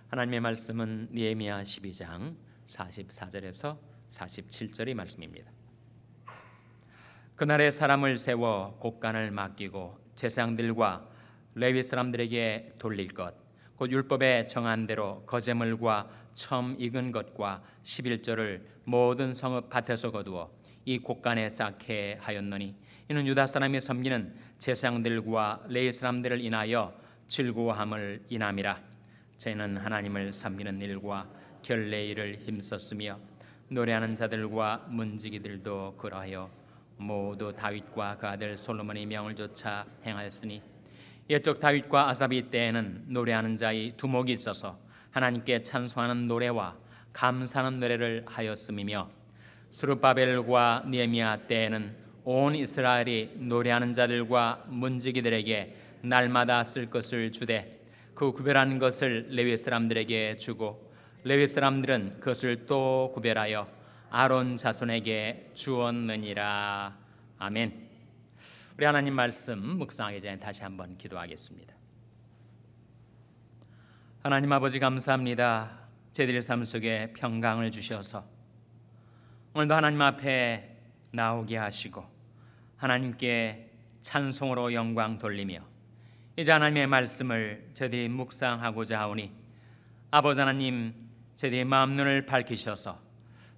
하나님의 말씀은 느헤미야 12장 44절에서 47절의 말씀입니다. 그날에 사람을 세워 곡간을 맡기고 제사장들과 레위 사람들에게 돌릴 것, 곧 율법에 정한 대로 거제물과 처음 익은 것과 11조를 모든 성읍 밭에서 거두어 이 곡간에 쌓게 하였노니, 이는 유다 사람이 섬기는 제사장들과 레위 사람들을 인하여 즐거워함을 인함이라. 저희는 하나님을 섬기는 일과 결례일을 힘썼으며 노래하는 자들과 문지기들도 그러하여 모두 다윗과 그 아들 솔로몬의 명을 좇아 행하였으니, 옛적 다윗과 아사비 때에는 노래하는 자의 두목이 있어서 하나님께 찬송하는 노래와 감사하는 노래를 하였음이며, 스룹바벨과 느헤미야 때에는 온 이스라엘이 노래하는 자들과 문지기들에게 날마다 쓸 것을 주되 그 구별한 것을 레위 사람들에게 주고 레위 사람들은 그것을 또 구별하여 아론 자손에게 주었느니라. 아멘. 우리 하나님 말씀 묵상하기 전에 다시 한번 기도하겠습니다. 하나님 아버지, 감사합니다. 저희들의 삶 속에 평강을 주셔서 오늘도 하나님 앞에 나오게 하시고 하나님께 찬송으로 영광 돌리며 이제 하나님의 말씀을 저희들이 묵상하고자 하오니, 아버지 하나님, 저희들의 마음 눈을 밝히셔서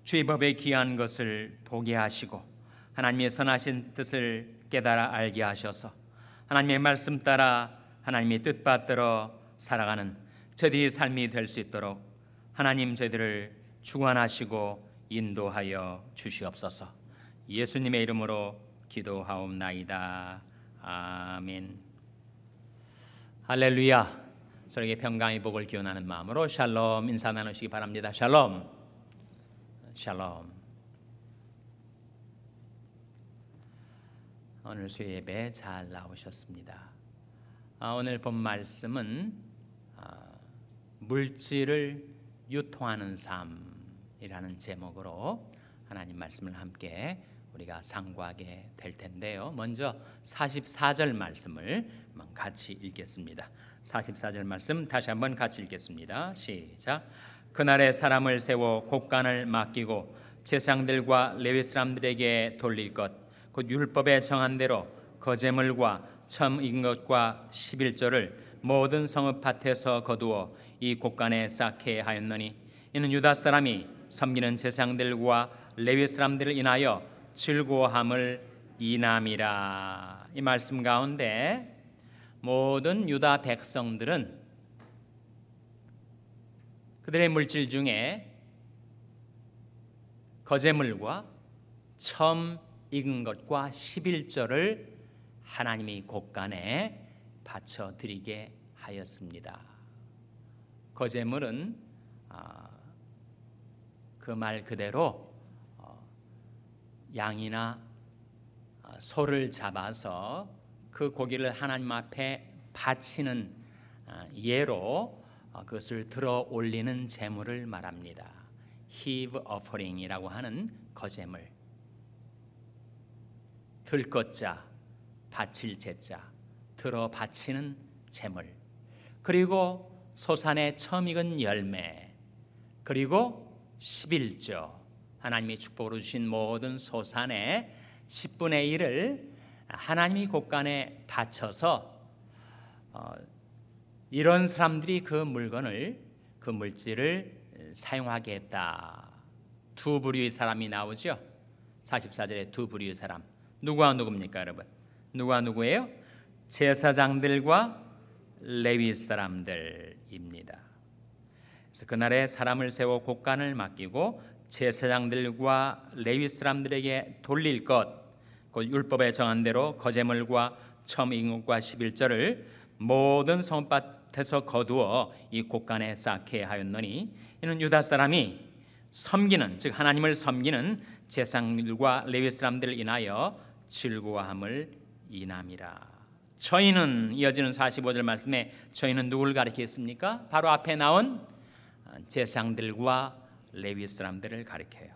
주의 법에 귀한 것을 보게 하시고 하나님의 선하신 뜻을 깨달아 알게 하셔서 하나님의 말씀 따라 하나님의 뜻 받들어 살아가는 저희들의 삶이 될 수 있도록 하나님 저희들을 주관하시고 인도하여 주시옵소서. 예수님의 이름으로 기도하옵나이다. 아멘. 할렐루야. 서로에게 평강의 복을 기원하는 마음으로 샬롬 인사 나누시기 바랍니다. 샬롬. 샬롬. 오늘 수요 예배 잘 나오셨습니다. 오늘 본 말씀은 물질을 유통하는 삶이라는 제목으로 하나님 말씀을 함께 우리가 상고하게 될 텐데요. 먼저 44절 말씀을 같이 읽겠습니다. 44절 말씀 다시 한번 같이 읽겠습니다. 시작. 그날에 사람을 세워 곡간을 맡기고 제사장들과 레위 사람들에게 돌릴 것, 곧 율법에 정한 대로 거제물과 처음 익은 것과 11조를 모든 성읍 밭에서 거두어 이 곡간에 쌓게 하였노니, 이는 유다 사람이 섬기는 제사장들과 레위 사람들을 인하여 즐거워함을 인함이라. 이 말씀 가운데 모든 유다 백성들은 그들의 물질 중에 거제물과 처음 익은 것과 11조를 하나님이 곡간에 바쳐드리게 하였습니다. 거제물은 그 말 그대로 양이나 소를 잡아서 그 고기를 하나님 앞에 바치는 예로 그것을 들어 올리는 제물을 말합니다. heave offering이라고 하는 거제물. 들 것자, 바칠 제자, 들어 바치는 제물, 그리고 소산의 처음 익은 열매, 그리고 11조, 하나님이 축복으로 주신 모든 소산의 10분의 1을 하나님이 곡간에 바쳐서 이런 사람들이 그 물건을, 그 물질을 사용하게 했다. 두 부류의 사람이 나오죠. 44절에 두 부류의 사람. 누구와 누구입니까, 여러분? 누구와 누구예요? 제사장들과 레위 사람들입니다. 그래서 그날에 사람을 세워 곡간을 맡기고 제사장들과 레위 사람들에게 돌릴 것, 곧 율법에 정한 대로 거제물과 처음 익은 것과 11조를 모든 성읍밭에서 거두어 이 곡간에 쌓게 하였노니, 이는 유다 사람이 섬기는, 즉 하나님을 섬기는 제사장들과 레위 사람들을 인하여 즐거워함을 인함이라. 저희는, 이어지는 45절 말씀에 저희는 누구를 가리키겠습니까? 바로 앞에 나온 제사장들과 레위 사람들을 가리켜요.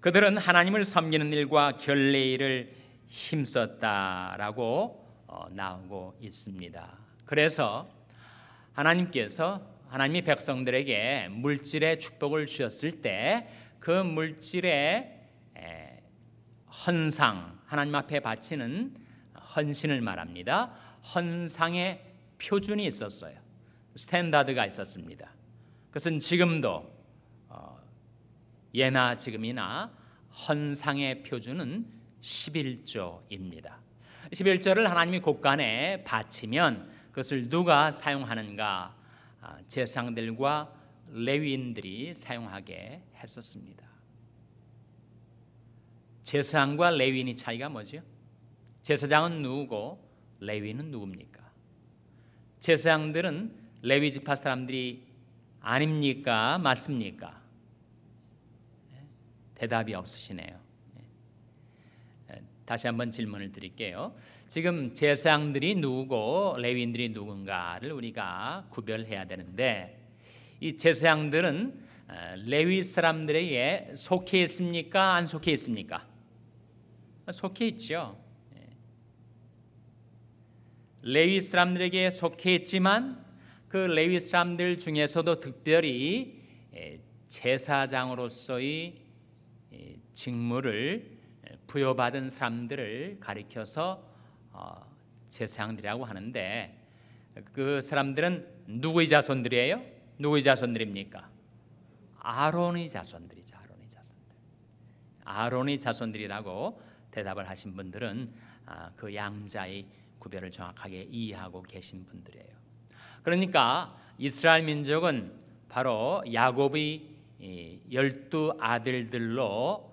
그들은 하나님을 섬기는 일과 결례일을 힘썼다라고 나오고 있습니다. 그래서 하나님께서 하나님이 백성들에게 물질의 축복을 주셨을 때 그 물질의 헌상, 하나님 앞에 바치는 헌신을 말합니다. 헌상의 표준이 있었어요. 스탠다드가 있었습니다. 그것은 지금도 예나 지금이나 헌상의 표준은 11조입니다. 11조를 하나님이 곳간에 바치면 그것을 누가 사용하는가? 제사장들과 레위인들이 사용하게 했었습니다. 제사장과 레위인의 차이가 뭐죠? 제사장은 누구고 레위인은 누굽니까? 제사장들은 레위 지파 사람들이 아닙니까? 맞습니까? 대답이 없으시네요. 다시 한번 질문을 드릴게요. 지금 제사장들이 누구고 레위인들이 누군가를 우리가 구별해야 되는데, 이 제사장들은 레위 사람들에게 속해 있습니까? 안 속해 있습니까? 속해 있죠. 레위 사람들에게 속해 있지만 그 레위 사람들 중에서도 특별히 제사장으로서의 직무를 부여받은 사람들을 가리켜서 제사장들이라고 하는데, 그 사람들은 누구의 자손들이에요? 누구의 자손들입니까? 아론의 자손들이죠. 아론의 자손들이라고 대답을 하신 분들은 그 양자의 구별을 정확하게 이해하고 계신 분들이에요. 그러니까 이스라엘 민족은 바로 야곱의 12 아들들로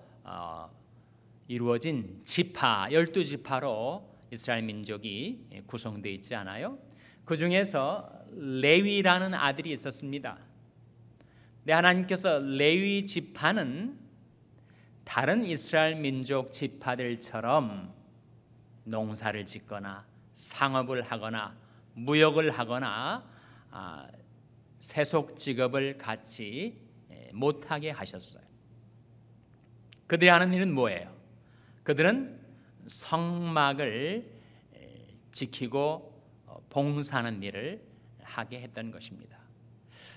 이루어진 지파, 12지파로 이스라엘 민족이 구성되어 있지 않아요? 그 중에서 레위라는 아들이 있었습니다. 근데 하나님께서 레위 지파는 다른 이스라엘 민족 지파들처럼 농사를 짓거나 상업을 하거나 무역을 하거나 세속 직업을 갖지 못하게 하셨어요. 그들이 하는 일은 뭐예요? 그들은 성막을 지키고 봉사하는 일을 하게 했던 것입니다.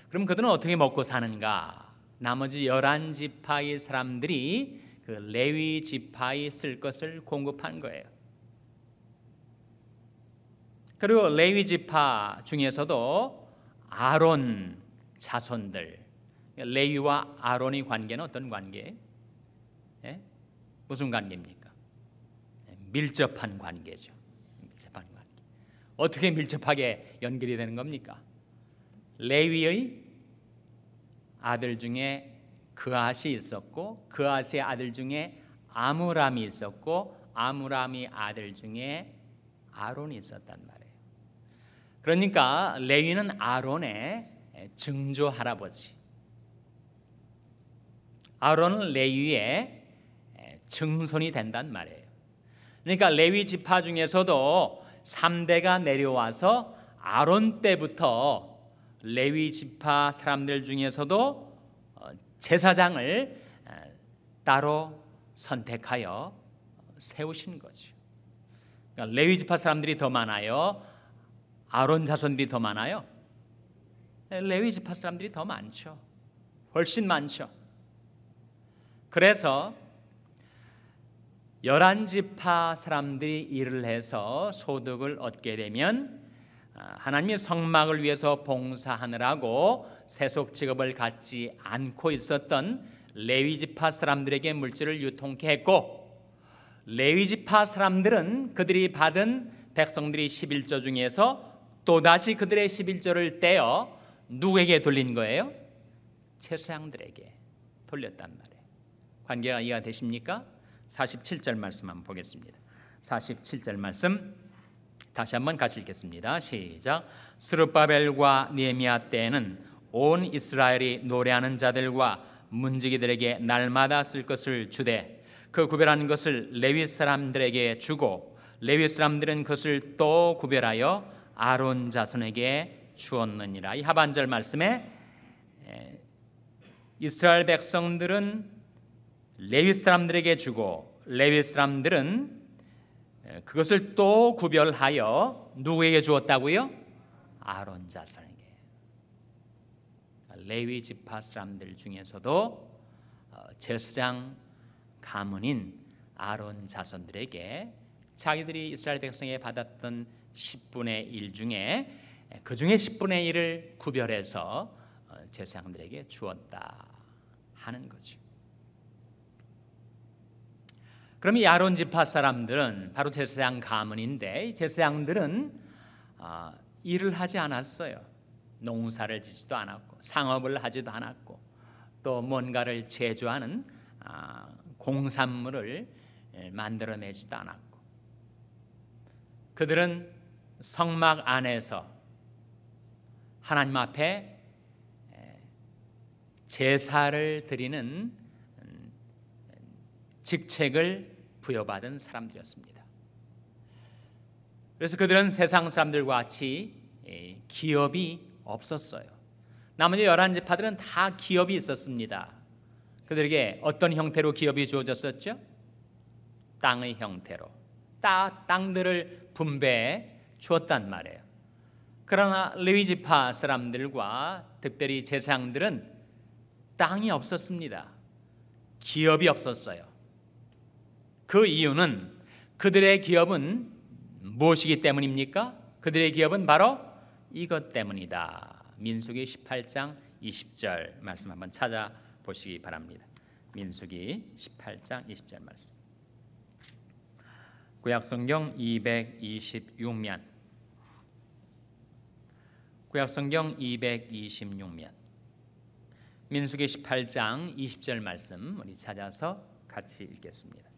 그럼 그들은 어떻게 먹고 사는가? 나머지 11지파의 사람들이 그 레위 지파에 쓸 것을 공급한 거예요. 그리고 레위 지파 중에서도 아론 자손들, 레위와 아론의 관계는 어떤 관계예요? 무슨 관계입니까? 밀접한 관계죠. 밀접한 관계. 어떻게 밀접하게 연결이 되는 겁니까? 레위의 아들 중에 그앗이 있었고, 그앗의 아들 중에 아므람이 있었고, 아므람의 아들 중에 아론이 있었단 말이에요. 그러니까 레위는 아론의 증조 할아버지, 아론은 레위의 증손이 된단 말이에요. 그러니까 레위 지파 중에서도 3대가 내려와서 아론 때부터 레위 지파 사람들 중에서도 제사장을 따로 선택하여 세우신 거죠. 그러니까 레위 지파 사람들이 더 많아요? 아론 자손들이 더 많아요? 레위 지파 사람들이 더 많죠. 훨씬 많죠. 그래서 11지파 사람들이 일을 해서 소득을 얻게 되면 하나님의 성막을 위해서 봉사하느라고 세속 직업을 갖지 않고 있었던 레위지파 사람들에게 물질을 유통케 했고, 레위지파 사람들은 그들이 받은 백성들이 11조 중에서 또다시 그들의 11조를 떼어 누구에게 돌린 거예요? 제사장들에게 돌렸단 말이에요. 관계가 이해가 되십니까? 47절 말씀 한번 보겠습니다. 47절 말씀 다시 한번 같이 읽겠습니다. 시작. 스룹바벨과 느헤미야 때에는 온 이스라엘이 노래하는 자들과 문지기들에게 날마다 쓸 것을 주되 그 구별한 것을 레위 사람들에게 주고 레위 사람들은 그것을 또 구별하여 아론 자손에게 주었느니라. 이 하반절 말씀에 이스라엘 백성들은 레위 사람들에게 주고 레위 사람들은 그것을 또 구별하여 누구에게 주었다고요? 아론 자손에게. 레위 지파 사람들 중에서도 제사장 가문인 아론 자손들에게 자기들이 이스라엘 백성에 받았던 10분의 1 중에 그 중에 10분의 1을 구별해서 제사장들에게 주었다 하는 거죠. 그럼 이 아론 지파 사람들은 바로 제사장 가문인데, 제사장들은 일을 하지 않았어요. 농사를 짓지도 않았고 상업을 하지도 않았고 또 뭔가를 제조하는 공산물을 만들어내지도 않았고, 그들은 성막 안에서 하나님 앞에 제사를 드리는 직책을 부여받은 사람들이었습니다. 그래서 그들은 세상 사람들과 같이 기업이 없었어요. 나머지 11지파들은 다 기업이 있었습니다. 그들에게 어떤 형태로 기업이 주어졌었죠? 땅의 형태로 땅들을 분배해 주었단 말이에요. 그러나 레위지파 사람들과 특별히 제사장들은 땅이 없었습니다. 기업이 없었어요. 그 이유는 그들의 기업은 무엇이기 때문입니까? 그들의 기업은 바로 이것 때문이다. 민수기 18장 20절 말씀 한번 찾아보시기 바랍니다. 민수기 18장 20절 말씀. 구약성경 226면, 구약성경 226면 민수기 18장 20절 말씀 우리 찾아서 같이 읽겠습니다.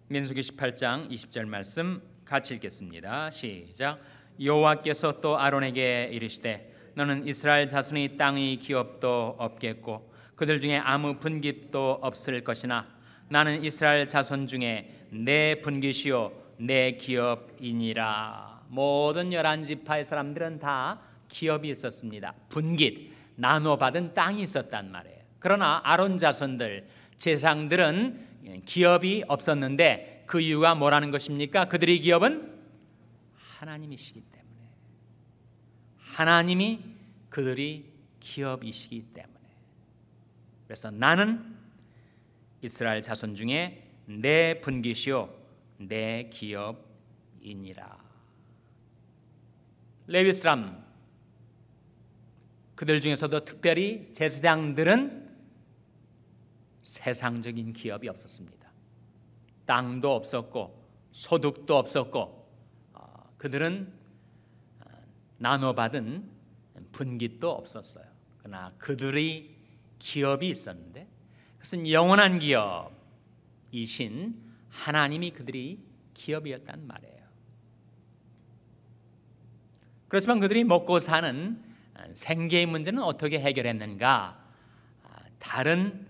민수기 18장 20절 말씀 같이 읽겠습니다. 시작. 여호와께서 또 아론에게 이르시되 너는 이스라엘 자손이 땅의 기업도 없겠고 그들 중에 아무 분깃도 없을 것이나 나는 이스라엘 자손 중에 내 분깃이요 내 기업이니라. 모든 11지파의 사람들은 다 기업이 있었습니다. 분깃, 나눠받은 땅이 있었단 말이에요. 그러나 아론 자손들, 제사장들은 기업이 없었는데 그 이유가 뭐라는 것입니까? 그들의 기업은 하나님이시기 때문에, 하나님이 그들이 기업이시기 때문에. 그래서 나는 이스라엘 자손 중에 내 분깃이요 내 기업이니라. 레위 사람, 그들 중에서도 특별히 제사장들은 세상적인 기업이 없었습니다. 땅도 없었고 소득도 없었고 그들은 나눠받은 분깃도 없었어요. 그러나 그들의 기업이 있었는데 그것은 영원한 기업이신 하나님이 그들이 기업이었단 말이에요. 그렇지만 그들이 먹고 사는 생계의 문제는 어떻게 해결했는가? 다른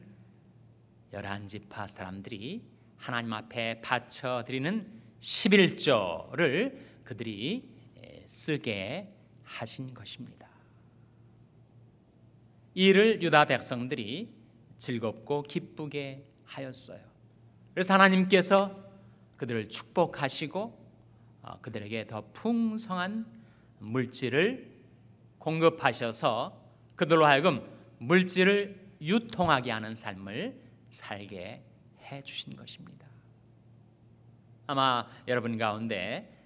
11지파 사람들이 하나님 앞에 바쳐드리는 11조를 그들이 쓰게 하신 것입니다. 이를 유다 백성들이 즐겁고 기쁘게 하였어요. 그래서 하나님께서 그들을 축복하시고 그들에게 더 풍성한 물질을 공급하셔서 그들로 하여금 물질을 유통하게 하는 삶을 살게 해 주신 것입니다. 아마 여러분 가운데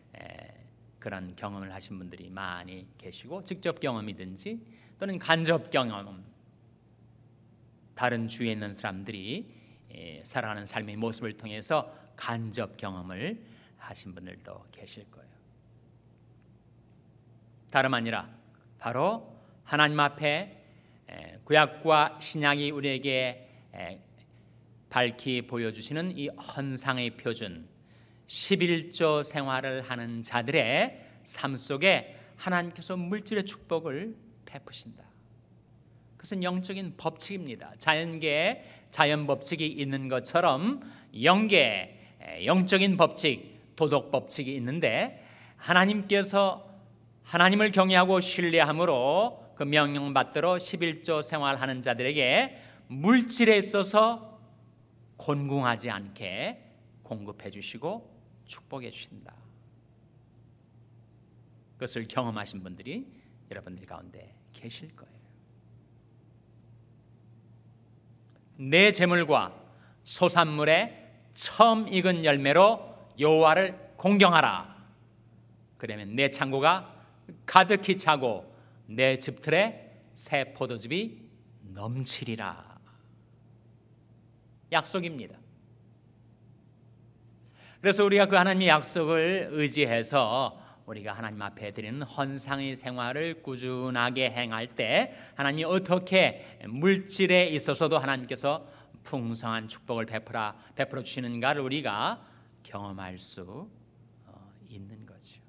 그런 경험을 하신 분들이 많이 계시고, 직접 경험이든지 또는 간접 경험, 다른 주위에 있는 사람들이 살아가는 삶의 모습을 통해서 간접 경험을 하신 분들도 계실 거예요. 다름 아니라 바로 하나님 앞에 구약과 신약이 우리에게 밝히 보여주시는 이 헌상의 표준 11조 생활을 하는 자들의 삶 속에 하나님께서 물질의 축복을 베푸신다. 그것은 영적인 법칙입니다. 자연계에 자연 법칙이 있는 것처럼 영계에 영적인 법칙, 도덕 법칙이 있는데, 하나님께서 하나님을 경외하고 신뢰함으로 그 명령받들어 11조 생활하는 자들에게 물질에 있어서 곤궁하지 않게 공급해 주시고 축복해 주신다. 그것을 경험하신 분들이 여러분들 가운데 계실 거예요. 내 재물과 소산물의 처음 익은 열매로 여호와를 공경하라. 그러면 내 창고가 가득히 차고 내 집틀에 새 포도즙이 넘치리라. 약속입니다. 그래서 우리가 그 하나님의 약속을 의지해서 우리가 하나님 앞에 드리는 헌상의 생활을 꾸준하게 행할 때 하나님이 어떻게 물질에 있어서도 하나님께서 풍성한 축복을 베풀어 주시는가를 우리가 경험할 수 있는 거죠.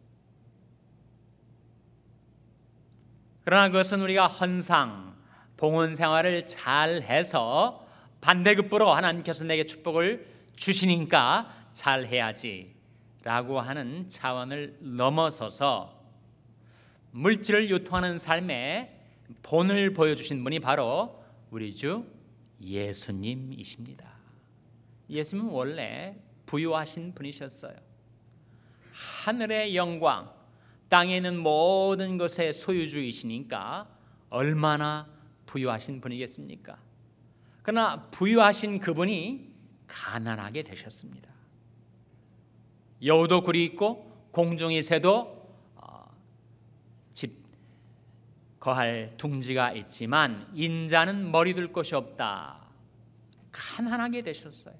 그러나 그것은 우리가 헌상, 봉헌 생활을 잘해서 반대급부로 하나님께서 내게 축복을 주시니까 잘해야지 라고 하는 차원을 넘어서서 물질을 유통하는 삶에 본을 보여주신 분이 바로 우리 주 예수님이십니다. 예수님은 원래 부유하신 분이셨어요. 하늘의 영광, 땅에 있는 모든 것의 소유주이시니까 얼마나 부유하신 분이겠습니까? 그러나 부유하신 그분이 가난하게 되셨습니다. 여우도 굴이 있고 공중의 새도 집 거할 둥지가 있지만 인자는 머리 둘 곳이 없다. 가난하게 되셨어요.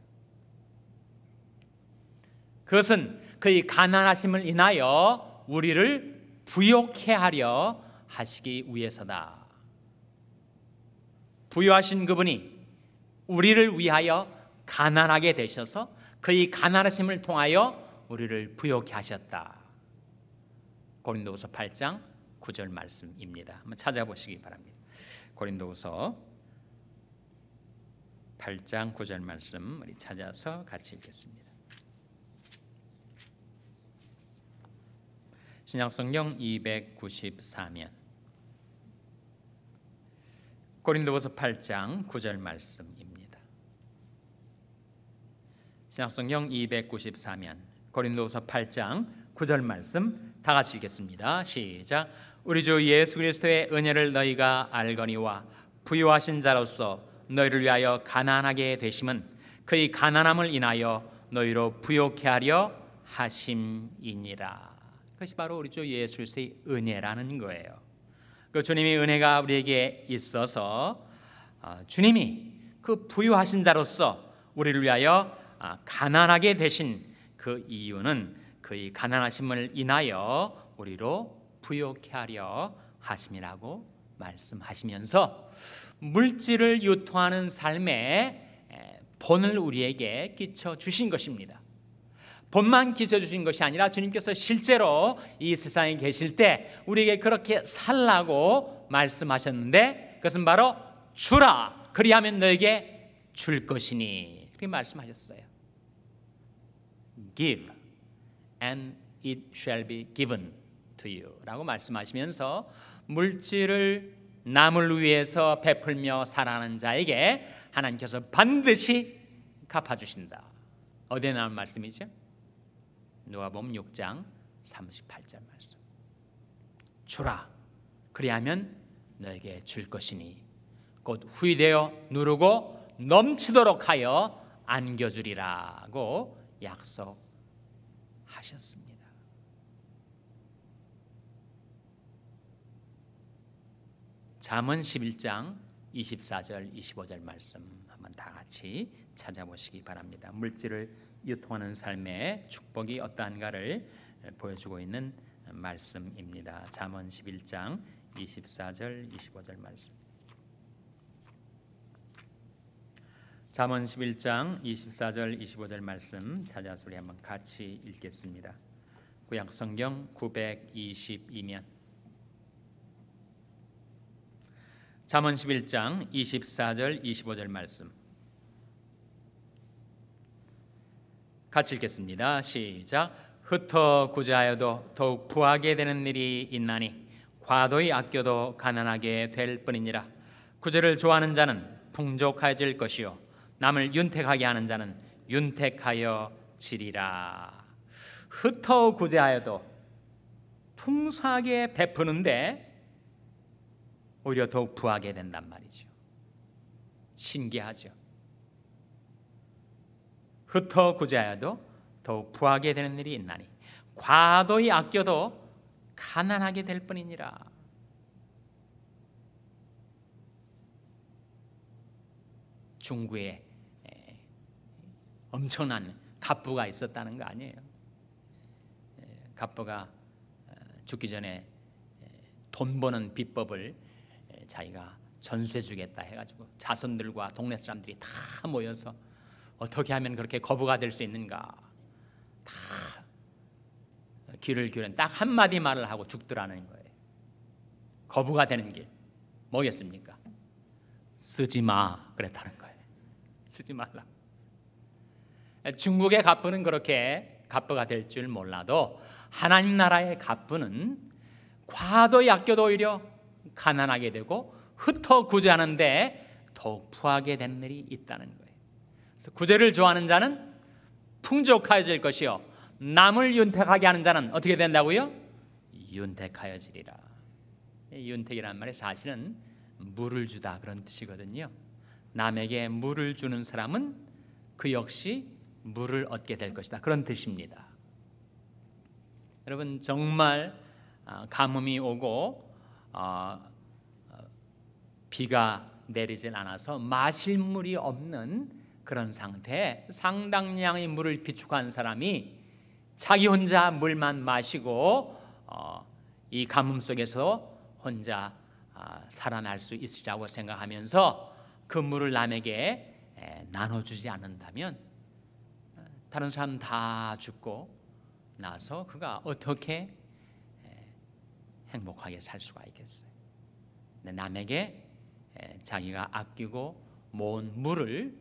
그것은 그의 가난하심을 인하여 우리를 부욕해 하려 하시기 위해서다. 부유하신 그분이 우리를 위하여 가난하게 되셔서 그의 가난하심을 통하여 우리를 부욕해 하셨다. 고린도후서 8장 9절 말씀입니다. 한번 찾아보시기 바랍니다. 고린도후서 8장 9절 말씀 우리 찾아서 같이 읽겠습니다. 신약성경 294면 고린도후서 8장 9절 말씀입니다. 신약성경 294면 고린도후서 8장 9절 말씀 다 같이 읽겠습니다. 시작. 우리 주 예수 그리스도의 은혜를 너희가 알거니와 부유하신 자로서 너희를 위하여 가난하게 되심은 그의 가난함을 인하여 너희로 부욕해 하려 하심이니라. 그것이 바로 우리 주 예수 그리스도의 은혜라는 거예요. 그 주님의 은혜가 우리에게 있어서 주님이 그 부유하신 자로서 우리를 위하여 가난하게 되신 그 이유는 그의 가난하심을 인하여 우리로 부욕해 하려 하심이라고 말씀하시면서 물질을 유통하는 삶에 본을 우리에게 끼쳐 주신 것입니다. 본만 끼쳐 주신 것이 아니라 주님께서 실제로 이 세상에 계실 때 우리에게 그렇게 살라고 말씀하셨는데 그것은 바로 주라 그리하면 너에게 줄 것이니 그렇게 말씀하셨어요. Give and it shall be given to you 라고 말씀하시면서 물질을 남을 위해서 베풀며 살아가는 자에게 하나님께서 반드시 갚아주신다. 어디에 나온 말씀이죠? 누가복음 6장 38절 말씀. 주라 그리하면 너에게 줄 것이니 곧 후이되어 누르고 넘치도록 하여 안겨주리라고 약속하셨습니다. 잠언 11장 24절 25절 말씀 한번 다 같이 찾아보시기 바랍니다. 물질을 유통하는 삶의 축복이 어떠한가를 보여주고 있는 말씀입니다. 잠언 11장 24절 25절 말씀. 잠언 11장 24절 25절 말씀 찾아서 우리 한번 같이 읽겠습니다. 구약 성경 922면 잠언 11장 24절 25절 말씀 같이 읽겠습니다. 시작. 흩어 구제하여도 더욱 부하게 되는 일이 있나니 과도히 아껴도 가난하게 될 뿐이니라. 구제를 좋아하는 자는 풍족해질 것이요 남을 윤택하게 하는 자는 윤택하여 지리라. 흩어 구제하여도 풍성하게 베푸는데 오히려 더욱 부하게 된단 말이죠. 신기하죠. 흩어 구제하여도 더욱 부하게 되는 일이 있나니 과도히 아껴도 가난하게 될 뿐이니라. 중구에 엄청난 갑부가 있었다는 거 아니에요. 갑부가 죽기 전에 돈 버는 비법을 자기가 전수해 주겠다 해가지고 자손들과 동네 사람들이 다 모여서 어떻게 하면 그렇게 거부가 될 수 있는가 다 귀를 기울여 딱 한마디 말을 하고 죽더라는 거예요. 거부가 되는 길 뭐겠습니까? 쓰지 마 그랬다는 거예요. 쓰지 말라. 중국의 갑부는 그렇게 갑부가 될 줄 몰라도 하나님 나라의 갑부는 과도히 아껴도 오히려 가난하게 되고 흩어 구제하는데 더욱 부하게 되는 일이 있다는 거예요. 그래서 구제를 좋아하는 자는 풍족하여질 것이요 남을 윤택하게 하는 자는 어떻게 된다고요? 윤택하여지리라. 윤택이라는 말이 사실은 물을 주다 그런 뜻이거든요. 남에게 물을 주는 사람은 그 역시 물을 얻게 될 것이다 그런 뜻입니다. 여러분 정말 가뭄이 오고 비가 내리질 않아서 마실 물이 없는 그런 상태에 상당량의 물을 비축한 사람이 자기 혼자 물만 마시고 이 가뭄 속에서 혼자 살아날 수 있으리라고 생각하면서 그 물을 남에게 나눠주지 않는다면 다른 사람 다 죽고 나서 그가 어떻게 행복하게 살 수가 있겠어요? 남에게 자기가 아끼고 모은 물을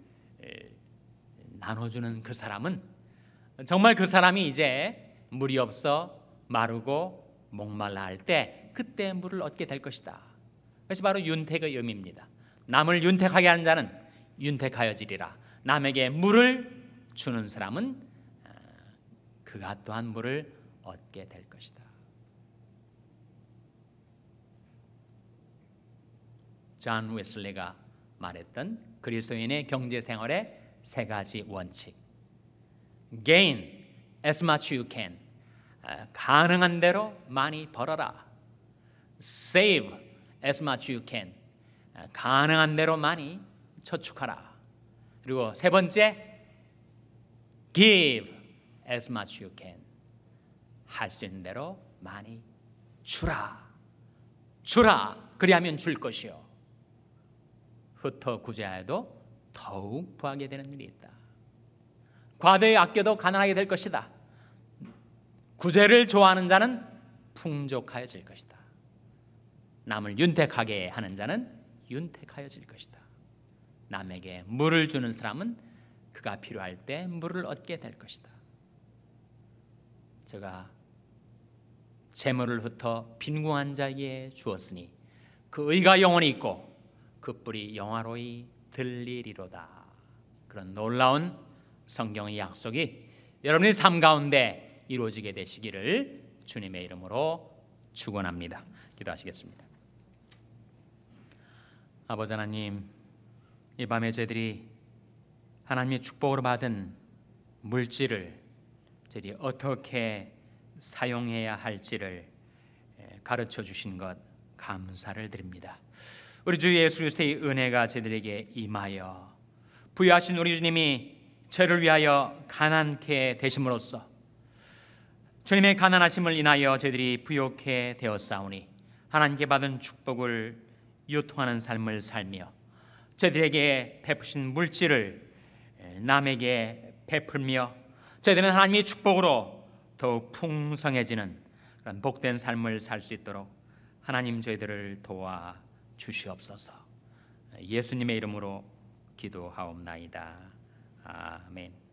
나눠주는 그 사람은 정말 그 사람이 이제 물이 없어 마르고 목말라 할 때 그때 물을 얻게 될 것이다. 그것이 바로 윤택의 의미입니다. 남을 윤택하게 하는 자는 윤택하여지리라. 남에게 물을 주는 사람은 그가 또한 물을 얻게 될 것이다. 존 웨슬리가 말했던 그리스도인의 경제 생활의 세 가지 원칙. Gain as much you can. 가능한 대로 많이 벌어라. Save as much you can. 가능한 대로 많이 저축하라. 그리고 세 번째, Give as much you can. 할 수 있는 대로 많이 주라. 주라. 그리하면 줄 것이요. 흩어 구제하여도 더욱 부하게 되는 일이 있다. 과도히 아껴도 가난하게 될 것이다. 구제를 좋아하는 자는 풍족하여질 것이다. 남을 윤택하게 하는 자는 윤택하여질 것이다. 남에게 물을 주는 사람은 그가 필요할 때 물을 얻게 될 것이다. 제가 재물을 흩어 빈궁한 자에게 주었으니 그 의가 영원히 있고 그 뿔이 영화로이 들리리로다. 그런 놀라운 성경의 약속이 여러분의 삶 가운데 이루어지게 되시기를 주님의 이름으로 축원합니다. 기도하시겠습니다. 아버지 하나님, 이 밤에 저희들이 하나님의 축복으로 받은 물질을 저희들이 어떻게 사용해야 할지를 가르쳐 주신 것 감사를 드립니다. 우리 주 예수 그리스도의 은혜가 저희들에게 임하여 부유하신 우리 주님이 저를 위하여 가난케 되심으로써 주님의 가난하심을 인하여 저희들이 부욕해 되었사오니 하나님께 받은 축복을 유통하는 삶을 살며 저희들에게 베푸신 물질을 남에게 베풀며 저희들은 하나님의 축복으로 더욱 풍성해지는 그런 복된 삶을 살 수 있도록 하나님 저희들을 도와 주시옵소서. 예수님의 이름으로 기도하옵나이다. 아멘.